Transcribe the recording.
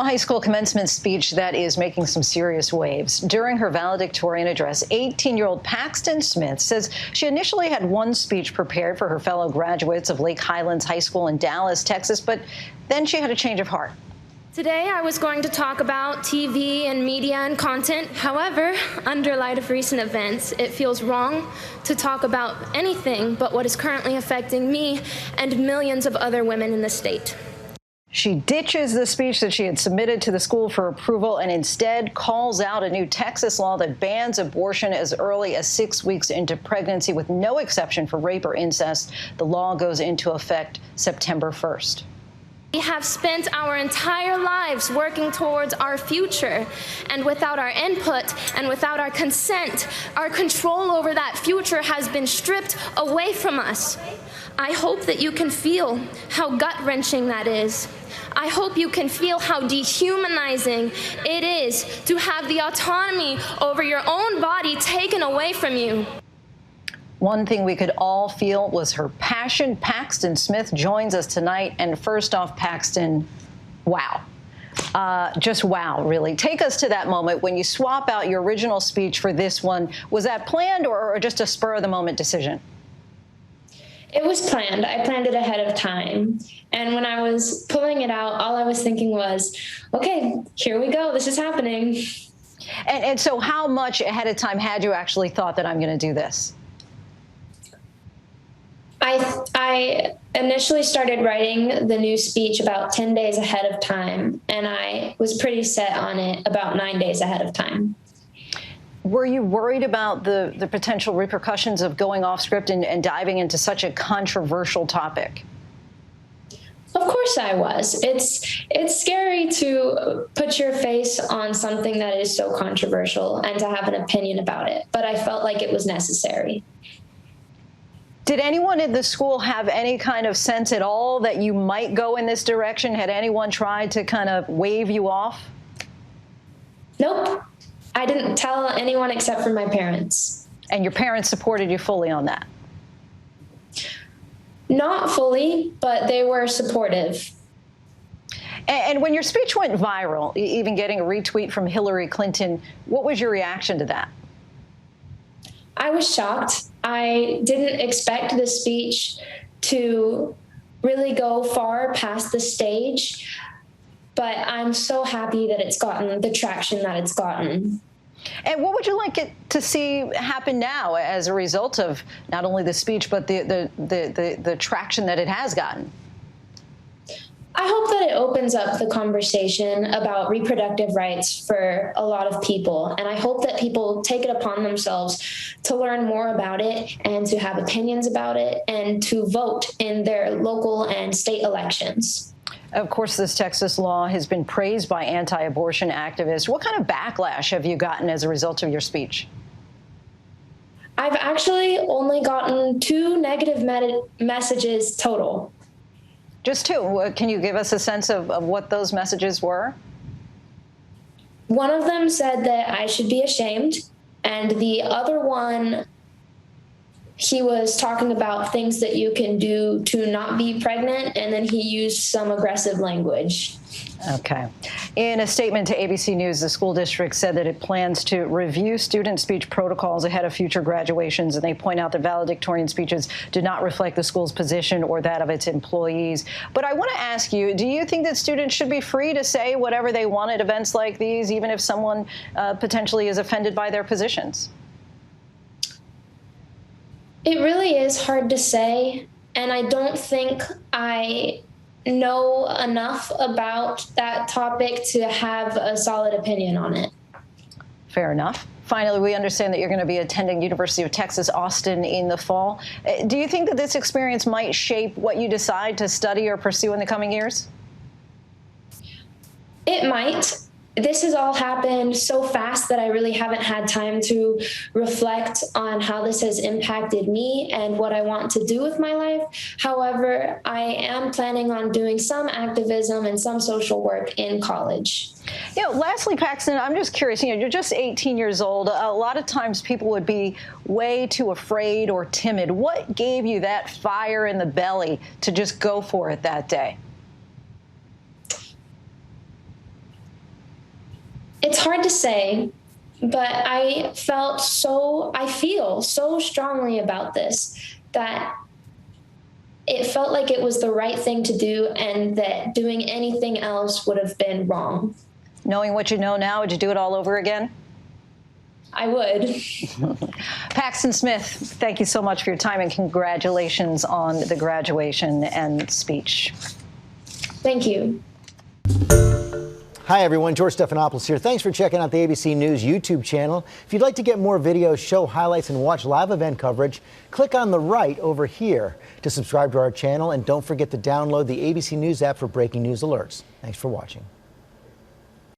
A high school commencement speech that is making some serious waves. During her valedictorian address, 18-year-old Paxton Smith says she initially had one speech prepared for her fellow graduates of Lake Highlands High School in Dallas, Texas, but then she had a change of heart. Today, I was going to talk about TV and media and content. However, under light of recent events, it feels wrong to talk about anything but what is currently affecting me and millions of other women in the state. She ditches the speech that she had submitted to the school for approval and instead calls out a new Texas law that bans abortion as early as 6 weeks into pregnancy with no exception for rape or incest. The law goes into effect September 1st. We have spent our entire lives working towards our future, and without our input and without our consent, our control over that future has been stripped away from us. I hope that you can feel how gut-wrenching that is. I hope you can feel how dehumanizing it is to have the autonomy over your own body taken away from you. One thing we could all feel was her passion. Paxton Smith joins us tonight. And first off, Paxton, wow. Just wow, really. Take us to that moment when you swap out your original speech for this one. Was that planned or just a spur-of-the-moment decision? It was planned. I planned it ahead of time. And when I was pulling it out, all I was thinking was, okay, here we go. This is happening. And so how much ahead of time had you actually thought that I'm going to do this? I initially started writing the new speech about 10 days ahead of time, and I was pretty set on it about 9 days ahead of time. Were you worried about the potential repercussions of going off script and diving into such a controversial topic? Of course I was. It's scary to put your face on something that is so controversial and to have an opinion about it, but I felt like it was necessary. Did anyone at the school have any kind of sense at all that you might go in this direction? Had anyone tried to kind of wave you off? Nope. I didn't tell anyone except for my parents. And your parents supported you fully on that? Not fully, but they were supportive. And when your speech went viral, even getting a retweet from Hillary Clinton, what was your reaction to that? I was shocked. I didn't expect the speech to really go far past the stage, but I'm so happy that it's gotten the traction that it's gotten. And what would you like it to see happen now as a result of not only the speech, but the traction that it has gotten? I hope that it opens up the conversation about reproductive rights for a lot of people. And I hope that people take it upon themselves to learn more about it and to have opinions about it and to vote in their local and state elections. Of course, this Texas law has been praised by anti-abortion activists. What kind of backlash have you gotten as a result of your speech? I've actually only gotten 2 negative messages total. Just 2. Can you give us a sense of what those messages were? One of them said that I should be ashamed, and the other one, he was talking about things that you can do to not be pregnant, and then he used some aggressive language. Okay. In a statement to ABC News, the school district said that it plans to review student speech protocols ahead of future graduations, and they point out that valedictorian speeches do not reflect the school's position or that of its employees. But I want to ask you, do you think that students should be free to say whatever they want at events like these, even if someone potentially is offended by their positions? It really is hard to say, and I don't think I know enough about that topic to have a solid opinion on it. Fair enough. Finally, we understand that you're going to be attending University of Texas, Austin in the fall. Do you think that this experience might shape what you decide to study or pursue in the coming years? It might. This has all happened so fast that I really haven't had time to reflect on how this has impacted me and what I want to do with my life. However, I am planning on doing some activism and some social work in college. Lastly, Paxton, I'm just curious, you're just 18 years old. A lot of times people would be way too afraid or timid. What gave you that fire in the belly to just go for it that day? It's hard to say, but I feel so strongly about this that it felt like it was the right thing to do and that doing anything else would have been wrong. Knowing what you know now, would you do it all over again? I would. Paxton Smith, thank you so much for your time and congratulations on the graduation and speech. Thank you. Hi, everyone. George Stephanopoulos here. Thanks for checking out the ABC News YouTube channel. If you'd like to get more videos, show highlights, and watch live event coverage, click on the right over here to subscribe to our channel. And don't forget to download the ABC News app for breaking news alerts. Thanks for watching.